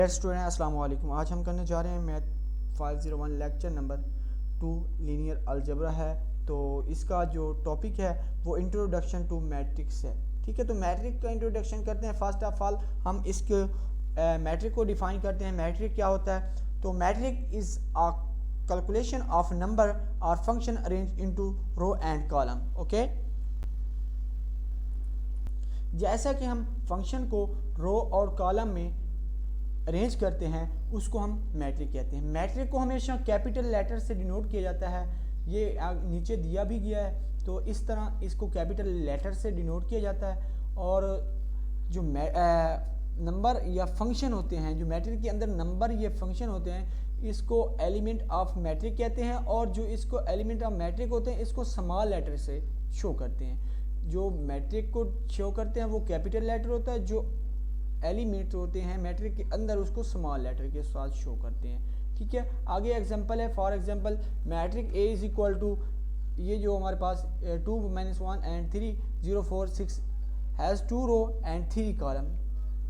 Dear student अस्सलाम वालेकुम। आज हम करने जा रहे हैं math 501 lecture number 2 linear algebra है। तो इसका जो टॉपिक है वो इंट्रोडक्शन टू मैट्रिक्स है। ठीक है, तो मैट्रिक का इंट्रोडक्शन करते हैं। फर्स्ट ऑफ ऑल हम इसके मैट्रिक को डिफाइन करते हैं। मैट्रिक क्या होता है? तो matrix is a calculation of number और function arrange into row and column. Okay, जैसा कि हम फंक्शन को रो और कॉलम में अरेंज करते हैं उसको हम मैट्रिक कहते हैं। मैट्रिक को हमेशा कैपिटल लेटर से डिनोट किया जाता है। ये नीचे दिया भी गया है, तो इस तरह इसको कैपिटल लेटर से डिनोट किया जाता है। और जो नंबर या फंक्शन होते हैं, जो मैट्रिक के अंदर नंबर या फंक्शन होते हैं, इसको एलिमेंट ऑफ मैट्रिक कहते हैं। और जो इसको एलिमेंट ऑफ मैट्रिक होते हैं इसको स्मॉल लेटर से शो करते हैं। जो मैट्रिक को शो करते हैं वो कैपिटल लेटर होता है, जो एलिमेंट होते हैं मैट्रिक के अंदर उसको स्मॉल लेटर के साथ शो करते हैं। ठीक है, आगे एग्जांपल है। For example matrix A is equal to, ये जो हमारे पास 2 - 1 and 3 0 4 6 has 2 row and 3 column.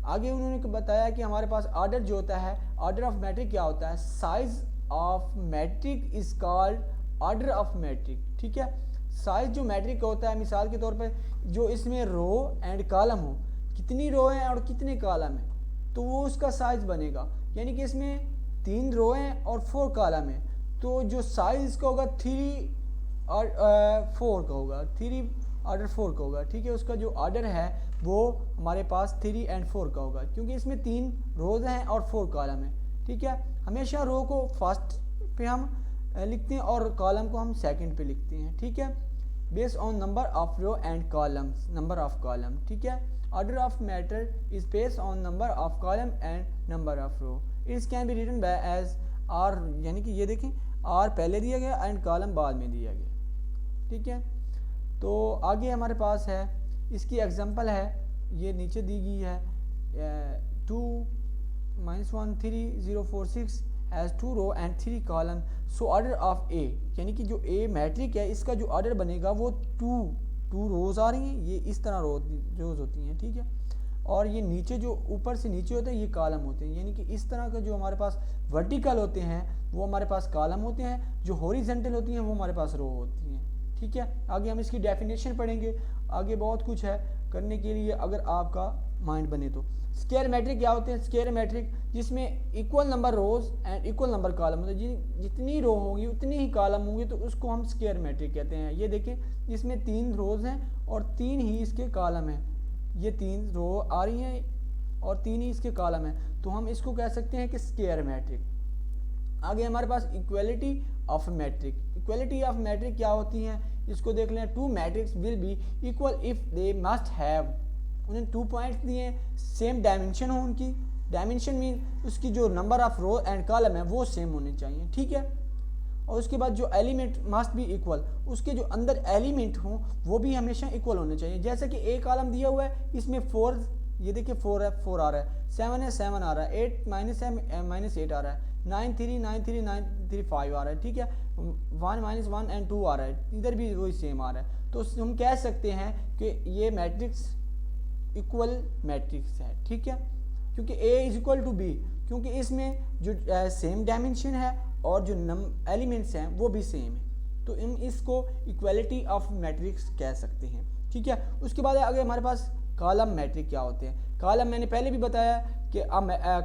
आगे उन्होंने बताया कि हमारे पास ऑर्डर जो होता है, ऑर्डर ऑफ मैट्रिक क्या होता है? Size of matrix is called order of matrix. ठीक है, साइज जो मैट्रिक का होता है, मिसाल के तौर पर जो इसमें रो एंड कॉलम हो, कितनी रो हैं और कितने कॉलम हैं, तो वो उसका साइज बनेगा। यानी कि इसमें 3 रो हैं और 4 कॉलम हैं, तो जो साइज इसका होगा 3 और 4 का होगा, 3 ऑर्डर 4 का होगा। ठीक है, उसका जो ऑर्डर है वो हमारे पास 3 एंड 4 का होगा, क्योंकि इसमें 3 रोज हैं और 4 कॉलम हैं। ठीक है, हमेशा रो को फर्स्ट पे हम लिखते हैं और कॉलम को हम सेकंड पे लिखते हैं। ठीक है, based on number of row and columns, number of column. ठीक है, order of matter is based on number of column and number of row. It can be written by as r, यानी कि ये देखें r पहले दिया गया and column बाद में दिया गया। ठीक है, तो आगे हमारे पास है, इसकी एग्जांपल है, ये नीचे दी गई है। 2 - 1 3 0 4 6 has 2 row and 3 column. So order of A, यानी कि जो ए मैट्रिक है इसका जो ऑर्डर बनेगा वो 2 रोज़ आ रही हैं, ये इस तरह रोज़ होती हैं। ठीक है, और ये नीचे जो ऊपर से नीचे होते हैं ये कॉलम होते हैं, यानी कि इस तरह का जो हमारे पास वर्टिकल होते हैं वो हमारे पास कॉलम होते हैं, जो हॉरिजॉन्टल होती हैं वो हमारे पास रो होती हैं। ठीक है, आगे हम इसकी डेफिनेशन पढ़ेंगे। आगे बहुत कुछ है करने के लिए अगर आपका माइंड बने तो। स्क्वायर मैट्रिक क्या होते हैं? स्क्वायर मैट्रिक जिसमें equal number rows and equal number column होते हैं, जितनी रो होगी उतनी ही कॉलम होंगे, तो उसको हम स्क्वायर मैट्रिक कहते हैं। ये देखें, इसमें 3 रोज हैं और 3 ही इसके कॉलम हैं। ये 3 रो आ रही हैं और 3 ही इसके कॉलम हैं, तो हम इसको कह सकते हैं कि स्क्वायर मैट्रिक। आगे हमारे पास equality of matrix. Equality of matrix क्या होती हैं इसको देख लें। 2 matrix will be equal if they must have, उन्हें 2 पॉइंट्स दिए हैं, सेम डायमेंशन हो उनकी। डायमेंशन मीन उसकी जो number of row and column है वो सेम होने चाहिए। ठीक है, और उसके बाद जो एलिमेंट मस्ट बी इक्वल, उसके जो अंदर एलिमेंट हों वो भी हमेशा इक्वल होने चाहिए। जैसे कि ए कॉलम दिया हुआ है, इसमें 4, ये देखिए 4 है, 4 आ रहा है, 7 है, 7 आ रहा है, 8 - 8 आ रहा है, 9 3 9 3 9 3 5 आ रहा है। ठीक है, 1 - 1 एंड 2 आ रहा है, इधर भी वही सेम आ रहा है, तो हम कह सकते हैं कि ये मैट्रिक्स इक्वल मैट्रिक्स है। ठीक है, क्योंकि A is equal to B, क्योंकि इसमें जो सेम डायमेंशन है और जो एलिमेंट्स हैं वो भी सेम है, तो हम इसको इक्वलिटी ऑफ मैट्रिक्स कह सकते हैं। ठीक है, उसके बाद आगे हमारे पास कॉलम मैट्रिक क्या होते हैं। कॉलम मैंने पहले भी बताया कि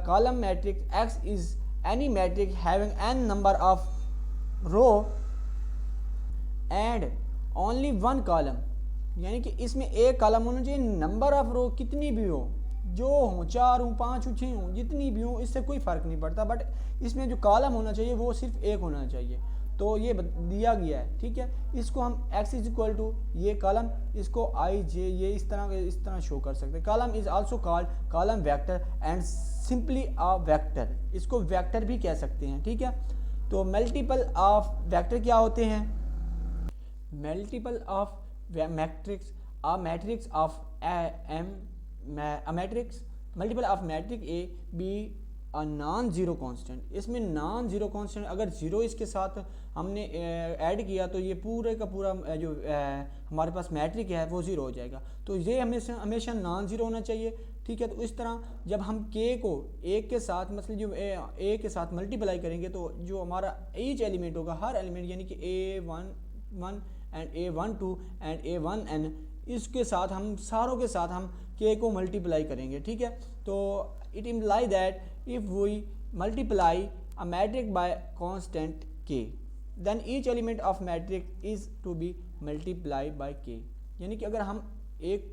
column matrix X is any matrix having n number of row and only 1 column, यानी कि इसमें एक कॉलम होना चाहिए, नंबर ऑफ रो कितनी भी हो, जो हो 4 हो 5 हो 6 हो, जितनी भी हो, इससे कोई फ़र्क नहीं पड़ता, बट इसमें जो कॉलम होना चाहिए वो सिर्फ एक होना चाहिए, तो ये दिया गया है। ठीक है, इसको हम x इज इक्वल टू ये कॉलम, इसको i j ये इस तरह शो कर सकते हैं। Column is also called column vector and simply a vector, इसको वेक्टर भी कह सकते हैं। ठीक है, तो मल्टीपल ऑफ वेक्टर क्या होते हैं? Multiple of matrix, a matrix of a matrix, multiple of matrix A B a non zero constant. इसमें नॉन ज़ीरो कांस्टेंट अगर ज़ीरो इसके साथ हमने ऐड किया तो ये पूरे का पूरा जो हमारे पास मैट्रिक है वो ज़ीरो हो जाएगा। तो ये हमेशा नॉन ज़ीरो होना चाहिए। ठीक है। तो इस तरह जब हम के को एक के साथ मतलब जो ए के साथ मल्टीप्लाई करेंगे तो जो हमारा ईच एलिमेंट होगा, हर एलिमेंट यानी कि A11 and A12 and A1n, इसके साथ हम सारों के साथ हम के को मल्टीप्लाई करेंगे, ठीक है। तो it imply that if we multiply a matrix by constant K then each element of matrix is to be multiply by K, यानी कि अगर हम एक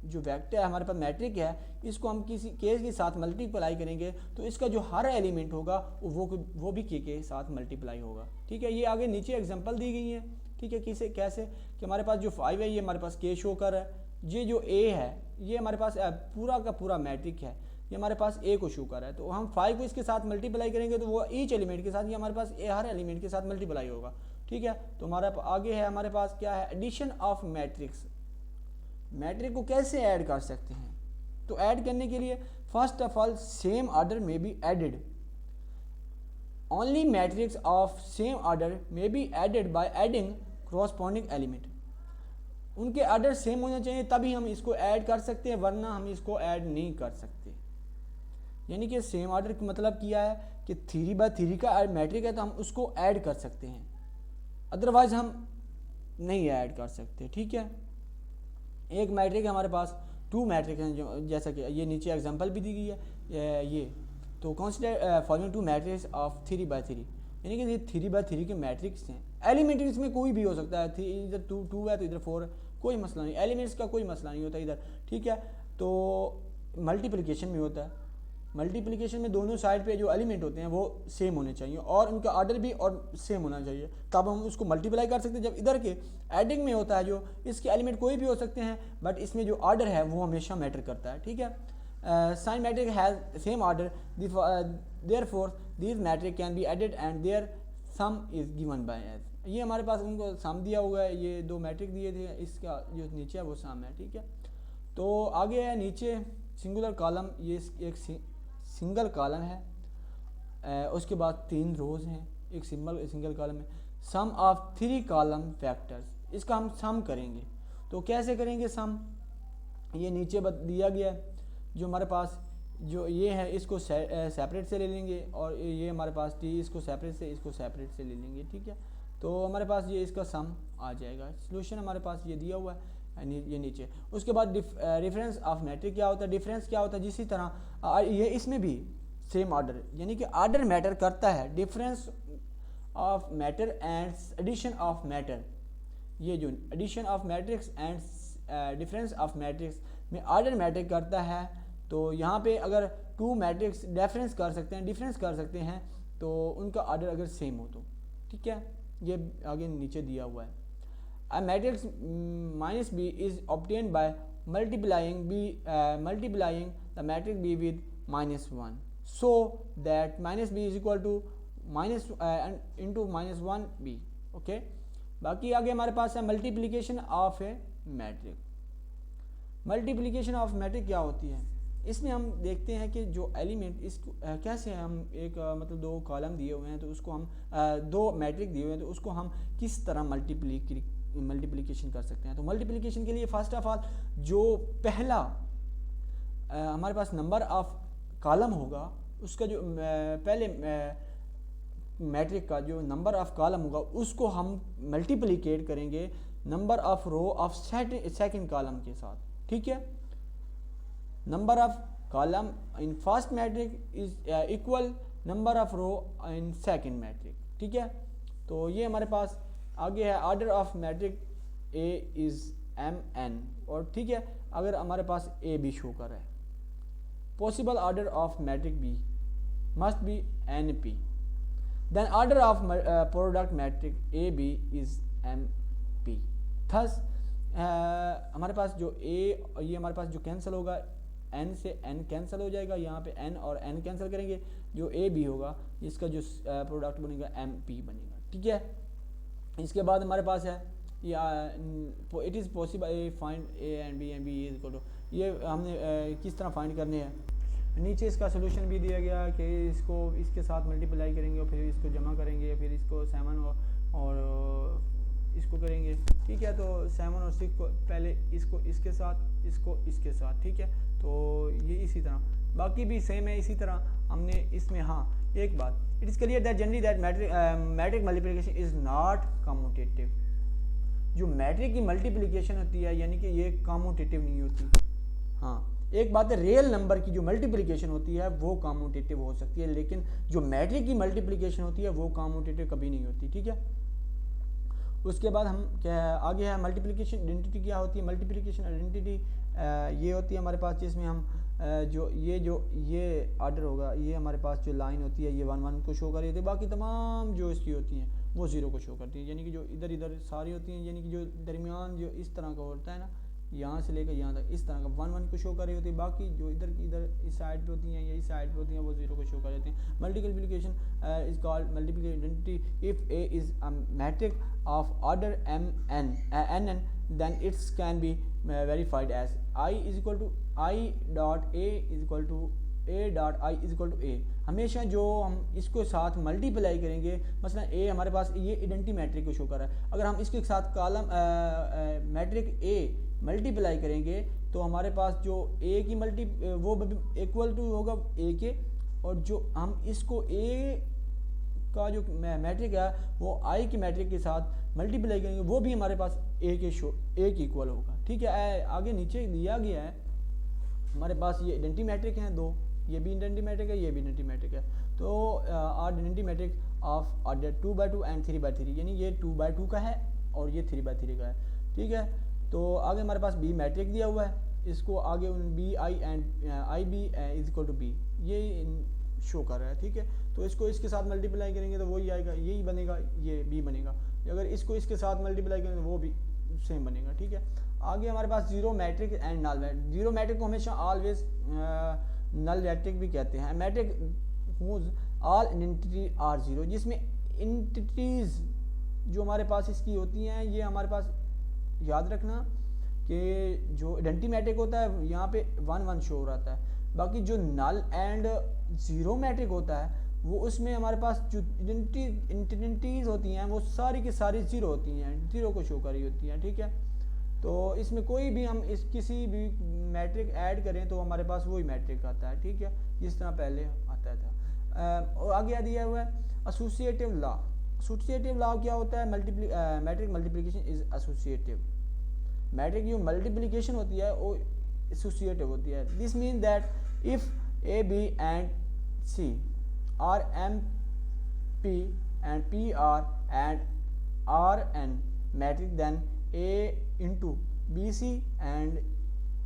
जो वेक्टर है हमारे पास मैट्रिक है, इसको हम किसी के के साथ मल्टीप्लाई करेंगे तो इसका जो हर एलिमेंट होगा वो भी के साथ मल्टीप्लाई होगा, ठीक है। ये आगे नीचे एग्जांपल दी गई है, ठीक है। किसे कैसे कि हमारे पास जो 5 है ये हमारे पास के शो कर है, ये जो ए है ये हमारे पास पूरा का पूरा मैट्रिक है, ये हमारे पास ए को शो कर है। तो हम 5 को इसके साथ मल्टीप्लाई करेंगे तो वो ईच एलिमेंट के साथ ये हमारे पास हर एलिमेंट के साथ मल्टीप्लाई होगा, ठीक है। तो हमारा आगे है हमारे पास क्या है, एडिशन ऑफ मैट्रिक्स। मैट्रिक को कैसे ऐड कर सकते हैं, तो ऐड करने के लिए first of all same order में be added, only matrix of same order में be added by adding corresponding element. उनके ऑर्डर सेम होना चाहिए तभी हम इसको ऐड कर सकते हैं, वरना हम इसको ऐड नहीं कर सकते। यानी कि सेम ऑर्डर का मतलब किया है कि 3/3 का मैट्रिक है तो हम उसको ऐड कर सकते हैं, अदरवाइज हम नहीं ऐड कर सकते, ठीक है। एक मैट्रिक है हमारे पास, 2 मैट्रिक हैं जो जैसा कि ये नीचे एग्जांपल भी दी गई है, ये तो कंसीडर फॉलोइंग 2 मैट्रिक्स ऑफ 3/3, यानी कि ये 3/3 के मैट्रिक्स हैं। एलिमेंट इसमें कोई भी हो सकता है, इधर 2 है तो इधर 4, कोई मसला नहीं, एलिमेंट्स का कोई मसला नहीं होता इधर, ठीक है। तो मल्टीप्लिकेशन में होता है, मल्टीप्लिकेशन में दोनों साइड पे जो एलिमेंट होते हैं वो सेम होने चाहिए और उनका ऑर्डर भी और सेम होना चाहिए, तब हम उसको मल्टीप्लाई कर सकते हैं। जब इधर के एडिंग में होता है जो इसके एलिमेंट कोई भी हो सकते हैं, बट इसमें जो ऑर्डर है वो हमेशा मैटर करता है, ठीक है। Since matrix has same order, therefore this matrix can be added and their sum is given by एज। ये हमारे पास उनको सम दिया हुआ है, ये 2 मैट्रिक दिए थे, इसका जो नीचे है वो सम है, ठीक है। तो आगे है नीचे सिंगुलर कॉलम, ये एक सिंगल कॉलम है, उसके बाद 3 रोज़ हैं, एक सिंगल कॉलम है। सम ऑफ 3 कॉलम फैक्टर्स, इसका हम सम करेंगे, तो कैसे करेंगे सम, ये नीचे दिया गया है। जो हमारे पास जो ये है इसको सेपरेट से ले लेंगे और ये हमारे पास टी, इसको सेपरेट से ले लेंगे, ठीक है। तो हमारे पास ये इसका सम आ जाएगा। सॉल्यूशन हमारे पास ये दिया हुआ है ये नीचे। उसके बाद डिफरेंस ऑफ मैट्रिक क्या होता है, डिफरेंस क्या होता है, जिसी तरह ये इसमें भी सेम ऑर्डर, यानी कि ऑर्डर मैटर करता है। Difference of matter and addition of matter, ये जो addition of matrix and difference of matrix में ऑर्डर मैटर करता है। तो यहाँ पे अगर 2 मैट्रिक्स डिफरेंस कर सकते हैं तो उनका ऑर्डर अगर सेम हो तो, ठीक है। ये आगे नीचे दिया हुआ है। A matrix minus b is obtained by multiplying the matrix b with -1, so that -b is equal to into -1b, okay। बाकी आगे हमारे पास है multiplication of A matrix. Multiplication of matrix क्या होती है, इसमें हम देखते हैं कि जो एलिमेंट इसको कैसे हम एक मतलब 2 कॉलम दिए हुए हैं तो उसको हम 2 मैट्रिक दिए हुए हैं तो उसको हम किस तरह मल्टीप्लिकेशन कर सकते हैं। तो मल्टीप्लिकेशन के लिए फर्स्ट ऑफ ऑल जो पहला हमारे पास नंबर ऑफ कॉलम होगा, उसका जो पहले मैट्रिक का जो नंबर ऑफ कॉलम होगा उसको हम मल्टीप्लिकेट करेंगे number of row of second column के साथ, ठीक है। Number of column in first matrix is equal number of row in second matrix, ठीक है। तो ये हमारे पास आगे है order of matrix A is mn, और ठीक है अगर हमारे पास ए भी शो कर रहा है, possible order of matrix B must be np, then order of product matrix A B is mp। Thus हमारे पास जो ए, ये हमारे पास जो कैंसिल होगा n से n कैंसिल हो जाएगा, यहाँ पे n और n कैंसिल करेंगे, जो ए बी होगा इसका जो प्रोडक्ट बनेगा mp बनेगा, ठीक है। इसके बाद हमारे पास है it is possible find A and B is equal to, ये हमने किस तरह फाइंड करने हैं। नीचे इसका सोल्यूशन भी दिया गया कि इसको इसके साथ मल्टीप्लाई करेंगे और फिर इसको जमा करेंगे, फिर इसको 7 और इसको करेंगे, ठीक है। तो 7 और 6 को पहले इसको इसके साथ, इसको इसके साथ, ठीक है। तो ये इसी तरह, बाकी भी सेम है इसी तरह हमने इसमें। हाँ एक बात, it is clear that generally that matrix multiplication is not commutative. जो मैट्रिक की मल्टीप्लिकेशन होती है यानी कि ये कम्यूटेटिव नहीं होती। हाँ एक बात है, रियल नंबर की जो मल्टीप्लिकेशन होती है वो कम्यूटेटिव हो सकती है, लेकिन जो मैट्रिक की मल्टीप्लिकेशन होती है वो कम्यूटेटिव कभी नहीं होती। ठीक है, उसके बाद हम क्या आगे है, मल्टीप्लिकेशन आइडेंटिटी क्या होती है। मल्टीप्लिकेशन आइडेंटिटी ये होती है हमारे पास जिसमें हम जो ये ऑर्डर होगा, ये हमारे पास जो लाइन होती है ये 1 1 को शो कर रही होती है, बाकी तमाम जो इसकी होती हैं वो 0 को शो करती है, यानी कि जो इधर इधर सारी होती हैं, यानी कि जो दरमियान जो इस तरह का होता है ना, यहाँ से लेकर यहाँ तक इस तरह का 1 1 को शो कर रही होती है, बाकी जो इधर इस साइड पे होती हैं या इस साइड पे होती हैं वो 0 को शो कर देती हैं। Multiplication is called multiplication identity if A is a matric of order n then it can be verified as I is equal to I dot A is equal to A dot I is equal to A। हमेशा जो हम इसको साथ multiply करेंगे, मसलन A हमारे पास ये आइडेंटिटी मैट्रिक को शो कर रहा है, अगर हम इसके साथ कॉलम मैट्रिक A मल्टीप्लाई करेंगे तो हमारे पास जो A की वो इक्वल टू होगा A के, और जो हम इसको A का जो मैट्रिक है वो I की मैट्रिक के साथ मल्टीप्लाई करेंगे वो भी हमारे पास A के इक्वल होगा। ठीक है, आगे नीचे दिया गया है हमारे पास ये आइडेंटिटी मैट्रिक हैं दो, ये भी आइडेंटिटी मैट्रिक है, ये भी आइडेंटिटी मैट्रिक है। तो identity matrix of order 2/2 and 3/3, यानी ये 2/2 का है और ये 3/3 का है। ठीक है, तो आगे हमारे पास बी मैट्रिक दिया हुआ है, इसको आगे B I and I B is equal to B ये शो कर रहा है। ठीक है, तो इसको इसके साथ मल्टीप्लाई करेंगे तो वही आएगा, यही बनेगा, ये बी बनेगा। अगर इसको इसके साथ मल्टीप्लाई करेंगे तो वो भी सेम बनेगा। ठीक है, आगे हमारे पास zero matrix and null matrix. Zero matrix को हमेशा ऑलवेज नल मैट्रिक भी कहते हैं। Matrix whose all identity are zero, जिसमें एंटिटीज जो हमारे पास इसकी होती हैं, ये हमारे पास याद रखना कि जो आइडेंटिटी मैट्रिक होता है यहाँ पे 1 1 शो रहता है, बाकी जो नल एंड जीरो मैट्रिक होता है वो उसमें हमारे पास जो आइडेंटिटीज होती हैं वो सारी की सारी जीरो होती हैं, जीरो को शो करी होती हैं। ठीक है, तो इसमें कोई भी हम इस किसी भी मैट्रिक ऐड करें तो हमारे पास वही मैट्रिक आता है। ठीक है, जिस तरह पहले आता था। और आगे दिया हुआ है एसोसिएटिव लॉ। एसोसिएटिव लॉ क्या होता है? Matrix multiplication is associative. Matrix जो मल्टीप्लिकेशन होती है वो एसोसिएटिव होती है। This mean that if A B and C are M P and P R N matrix then A into B C and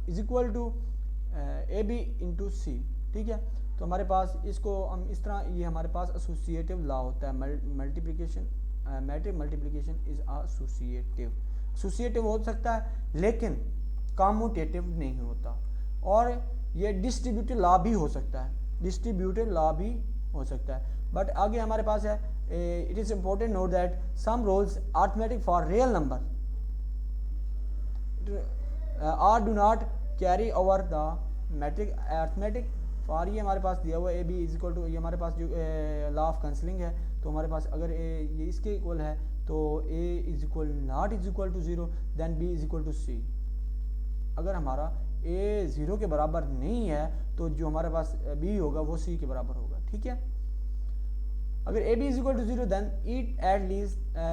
is equal to A B into C. ठीक है, तो हमारे पास इसको हम इस तरह, ये हमारे पास एसोसिएटिव लॉ होता है। Multiplication matrix multiplication is associative. Associative हो सकता है लेकिन कम्यूटेटिव नहीं होता। और ये डिस्ट्रीब्यूटिव लॉ भी हो सकता है, डिस्ट्रीब्यूटिव लॉ भी हो सकता है। बट आगे हमारे पास है it is important note that some rules arithmetic for real number are do not carry over the matrix arithmetic for. ये हमारे पास दिया हुआ A B is equal to, ये हमारे पास जो लॉ ऑफ कैंसलिंग है, तो हमारे पास अगर ये इसके इक्वल है तो A is equal not is equal to 0 then B is equal to C. अगर हमारा ए 0 के बराबर नहीं है तो जो हमारे पास बी होगा वो सी के बराबर होगा। ठीक है, अगर A B is equal to 0 then it at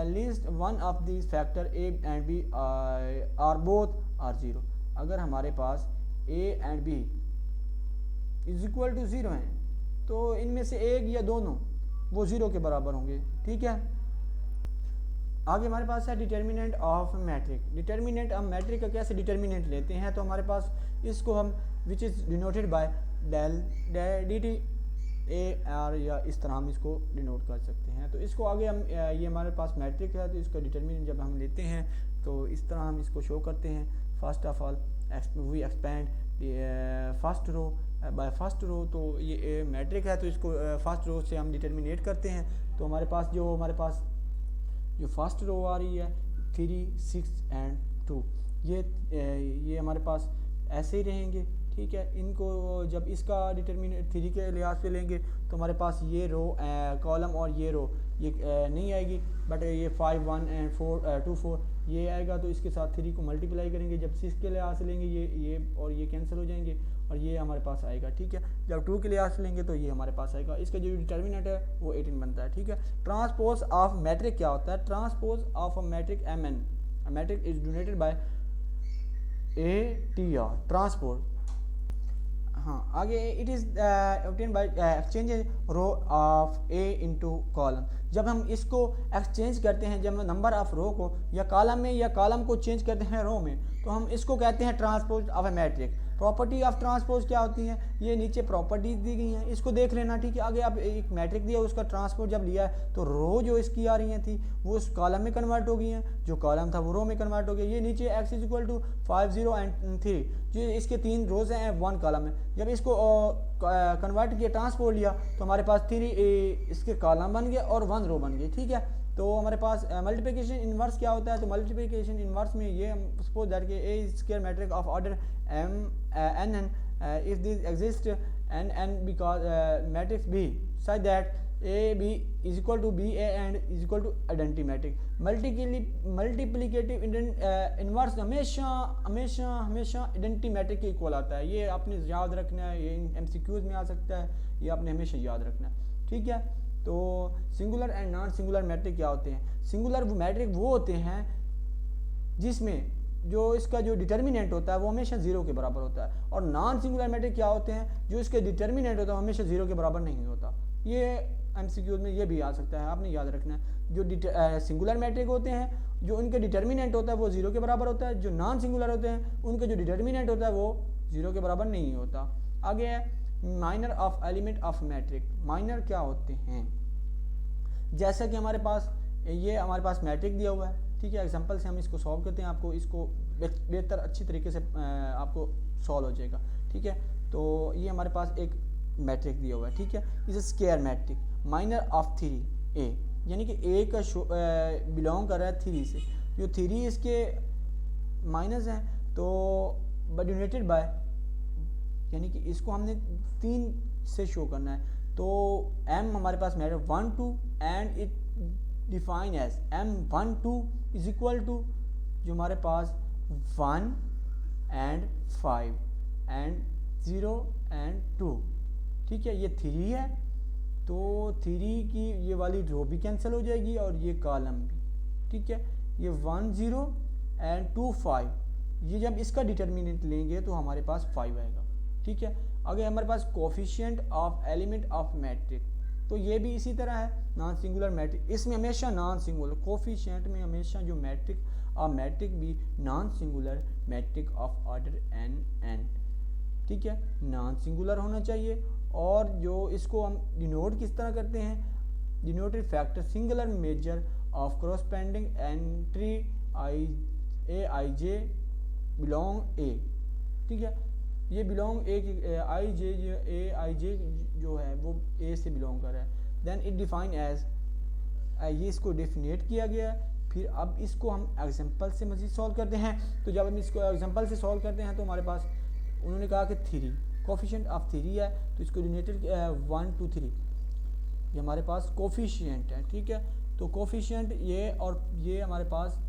least one of this factor A and B are both are 0। अगर हमारे पास A and B is equal to 0 हैं तो इनमें से एक या दोनों वो 0 के बराबर होंगे। ठीक है, आगे हमारे पास है determinant of matrix. Determinant of matrix का कैसे डिटर्मिनेंट लेते हैं, तो हमारे पास इसको हम which is denoted by del D T A R, या इस तरह हम इसको डिनोट कर सकते हैं। तो इसको आगे हम ये हमारे पास मैट्रिक है तो इसका डिटर्मिनेंट जब हम लेते हैं तो इस तरह हम इसको शो करते हैं। First of all we expand first row by first row, तो ये मैट्रिक है तो इसको फर्स्ट रो से हम डिटर्मिनेट करते हैं। तो हमारे पास जो फर्स्ट रो आ रही है 3 6 एंड 2, ये हमारे पास ऐसे ही रहेंगे। ठीक है, इनको जब इसका डिटर्मिनेंट 3 के लिहाज से लेंगे तो हमारे पास ये रो कॉलम और ये रो ये नहीं आएगी, बट ये 5 1 एंड 2 4 ये आएगा। तो इसके साथ 3 को मल्टीप्लाई करेंगे, जब 6 के लिहाज से लेंगे ये और ये कैंसिल हो जाएंगे और ये हमारे पास आएगा, ठीक है। जब 2 के लिहाज से लेंगे तो ये हमारे पास आएगा, इसका जो डिटर्मिनेंट है वो 18 बनता है, ठीक है। ट्रांसपोज ऑफ मैट्रिक क्या होता है? Transpose of a matrix MN, matrix is denoted by ATR, transpose. हाँ, आगे it is obtain by exchange row of A into column. जब हम इसको एक्सचेंज करते हैं, जब नंबर ऑफ रो को या कॉलम में या कॉलम को चेंज करते हैं रो में, तो हम इसको कहते हैं transpose of A matrix. Property of transpose क्या होती है? ये नीचे प्रॉपर्टीज दी गई हैं, इसको देख लेना, ठीक है। आगे आप एक मैट्रिक दिया, उसका ट्रांसपोज जब लिया है तो रो जो इसकी आ रही थी वो उस कॉलम में कन्वर्ट हो गई हैं, जो कॉलम था वो रो में कन्वर्ट हो गया। ये नीचे x is equal to 5 0 and 3, जो इसके 3 रोज हैं 1 कॉलम है। जब इसको कन्वर्ट किया, ट्रांसपोज लिया, तो हमारे पास 3 इसके कॉलम बन गए और 1 रो बन गई, ठीक है। तो हमारे पास मल्टीप्लिकेशन इनवर्स क्या होता है? तो मल्टीप्लिकेशन इनवर्स में ये सपोज दैट कि A square matrix of order n if this exists n because matrix B such that AB is equal to BA and is equal to identity matrix। Multiplicative inverse हमेशा हमेशा हमेशा identity matric के equal आता है। ये आपने याद रखना है, ये MCQs में आ सकता है, ये आपने हमेशा याद रखना है, ठीक है। तो singular and non singular matrix क्या होते हैं? सिंगुलर मैट्रिक वो होते हैं जिसमें जो इसका जो डिटर्मिनेंट होता है वो हमेशा 0 के बराबर होता है, और नॉन सिंगुलर मैट्रिक क्या होते हैं? जो इसके डिटर्मिनेंट होता है वो हमेशा 0 के बराबर नहीं होता। ये MCQ में ये भी आ सकता है, आपने याद रखना है। जो सिंगुलर मैट्रिक होते हैं, जो उनके डिटर्मिनेंट होता है वो 0 के बराबर होता है। जो नॉन सिंगुलर होते हैं, उनके जो डिटर्मिनेंट होता है वो 0 के बराबर नहीं होता। आगे है minor of element of matrix. Minor क्या होते हैं? जैसा कि हमारे पास ये हमारे पास मैट्रिक दिया हुआ है, ठीक है। एग्जांपल से हम इसको सॉल्व करते हैं, आपको इसको बेहतर अच्छी तरीके से आपको सॉल्व हो जाएगा, ठीक है। तो ये हमारे पास एक मैट्रिक दिया हुआ है, ठीक है। इस square matric minor of 3A, यानी कि ए का बिलोंग कर रहा है 3 से। जो 3 इसके माइनस हैं तो डिनोटेड बाय, यानी कि इसको हमने 3 से शो करना है। तो m हमारे पास matrix 1 2 and it define as m1 2 is equal to जो हमारे पास 1 एंड 5 एंड 0 एंड 2, ठीक है। ये 3 है, तो 3 की ये वाली रो भी कैंसिल हो जाएगी और ये कॉलम भी, ठीक है। ये 1 0 एंड 2 5, ये जब इसका डिटर्मिनेंट लेंगे तो हमारे पास 5 आएगा, ठीक है। आगे हमारे पास coefficient of element of matrix, तो ये भी इसी तरह है नॉन सिंगुलर मैट्रिक। इसमें हमेशा नॉन सिंगुलर कोफिशिएंट में हमेशा जो मैट्रिक और मैट्रिक भी non singular matrix of order n, ठीक है, नॉन सिंगुलर होना चाहिए। और जो इसको हम डिनोट किस तरह करते हैं? Denoted factor singular measure of corresponding entry Aij belong A, ठीक है। ये बिलोंग ए की Aij जो है वो A से बिलोंग कर रहा है। देन इट डिफाइन एज, ये इसको डेफिनेट किया गया है। फिर अब इसको हम एग्जांपल से मज़ीद सॉल्व करते हैं। तो जब हम इसको एग्जांपल से सॉल्व करते हैं तो हमारे पास उन्होंने कहा कि 3 कोफिशिएंट ऑफ 3 है, तो इसको डिनोटेड 1 2 3, ये हमारे पास कोफिशिएंट है, ठीक है। तो कोफिशिएंट ये और ये हमारे पास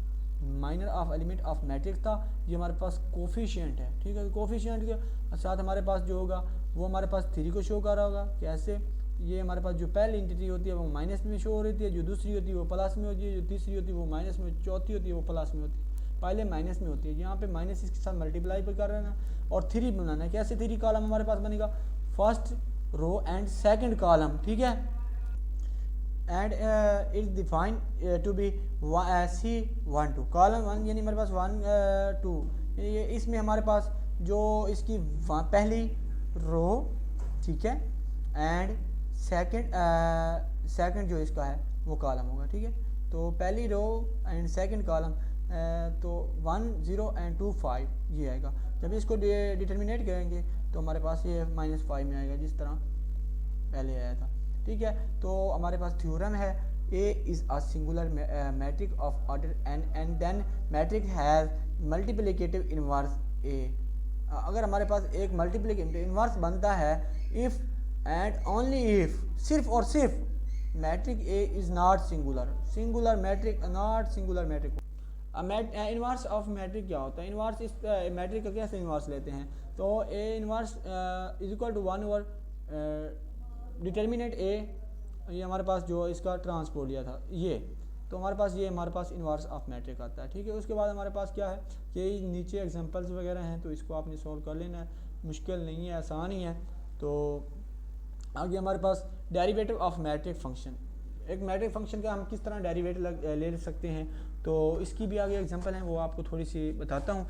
minor of element of matrix था, ये हमारे पास कोफिशिएंट है, ठीक है। कोफिशिएंट के साथ हमारे पास जो होगा वो हमारे पास 3 को शो कर रहा होगा। कैसे? ये हमारे पास जो पहली इंटिटी होती है वो माइनस में शो हो रही है, जो दूसरी होती है वो प्लस में होती है, जो तीसरी होती है वो माइनस में, चौथी होती है वो प्लस में होती है। पहले माइनस में होती है, यहाँ पे माइनस इसके साथ मल्टीप्लाई पर कर रहे हैं और 3 बनाना है। कैसे 3 कॉलम हमारे पास बनेगा? First row and second column, ठीक है। And it define to be C1 2 column 1, यानी हमारे पास 1 2, ये इसमें हमारे पास जो इसकी पहली रो, ठीक है, एंड सेकंड जो इसका है वो कॉलम होगा, ठीक है। तो पहली रो एंड सेकंड कॉलम, तो 1 0 एंड 2 5 ये आएगा। जब इसको डिटर्मिनेट करेंगे तो हमारे पास ये -5 में आएगा, जिस तरह पहले आया था, ठीक है। तो हमारे पास थ्योरम है A is a singular matrix of order n and then matrix has multiplicative inverse A। अगर हमारे पास एक मल्टीप्लिकेटिव इनवर्स बनता है इफ़ एंड ओनली इफ़, सिर्फ और सिर्फ मैट्रिक A is not singular, singular matrix not singular matrix. Inverse of matrix क्या होता है? इन्वर्स इस मैट्रिक का कैसे इन्वर्स लेते हैं? तो A inverse is equal to 1/, determinant A, ये हमारे पास जो इसका ट्रांसपोज लिया था ये, तो हमारे पास ये हमारे पास इन्वर्स ऑफ मैट्रिक आता है। ठीक है, उसके बाद हमारे पास क्या है कि नीचे एग्जांपल्स वगैरह हैं, तो इसको आपने सॉल्व कर लेना है, मुश्किल नहीं है, आसान ही है। तो आगे हमारे पास डेरिवेटिव ऑफ मैट्रिक फंक्शन, एक मैट्रिक फंक्शन का हम किस तरह डेरिवेटिव ले सकते हैं, तो इसकी भी आगे एग्जांपल है, वो आपको थोड़ी सी बताता हूँ।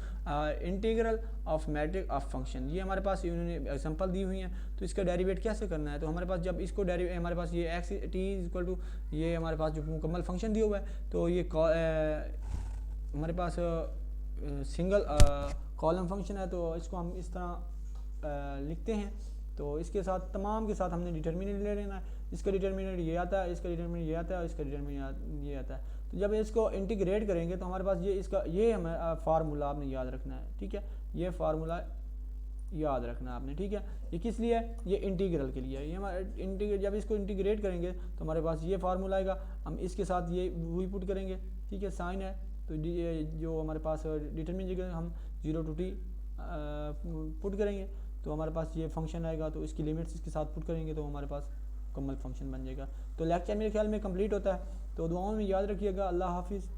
Integral of matrix of function, ये हमारे पास इन्होंने एग्जांपल दी हुई हैं, तो इसका डेरिवेट कैसे करना है? तो हमारे पास जब इसको हमारे पास ये X T is equal to, ये हमारे पास जो मुकम्मल फंक्शन दिया हुआ है, तो ये हमारे पास सिंगल कॉलम फंक्शन है, तो इसको हम इस तरह लिखते हैं। तो इसके साथ तमाम के साथ हमने डिटर्मिनेंट ले लेना है, इसका डिटर्मिनेंट ये आता है, इसका डिटर्मिनेंट ये आता है, और इसका डिटर्मिनेंट ये आता है। तो जब इसको इंटीग्रेट करेंगे तो हमारे पास ये इसका ये हमें फार्मूला आपने याद रखना है। ठीक है, ये फार्मूला याद रखना है आपने। ठीक है, ये किस लिए है? ये इंटीग्रल के लिए है। ये हमारे जब इसको इंटीग्रेट करेंगे तो हमारे पास ये फार्मूला आएगा, हम इसके साथ ये वही पुट करेंगे। ठीक है, साइन है, तो जो हमारे पास डिटर्मिनेंट हम 0 to t पुट करेंगे, तो हमारे पास ये फंक्शन आएगा, तो इसकी लिमिट्स इसके साथ पुट करेंगे, तो हमारे पास मुकम्मल फंक्शन बन जाएगा। तो लेक्चर मेरे ख्याल में कंप्लीट होता है, तो दुआओं में याद रखिएगा। अल्लाह हाफिज़।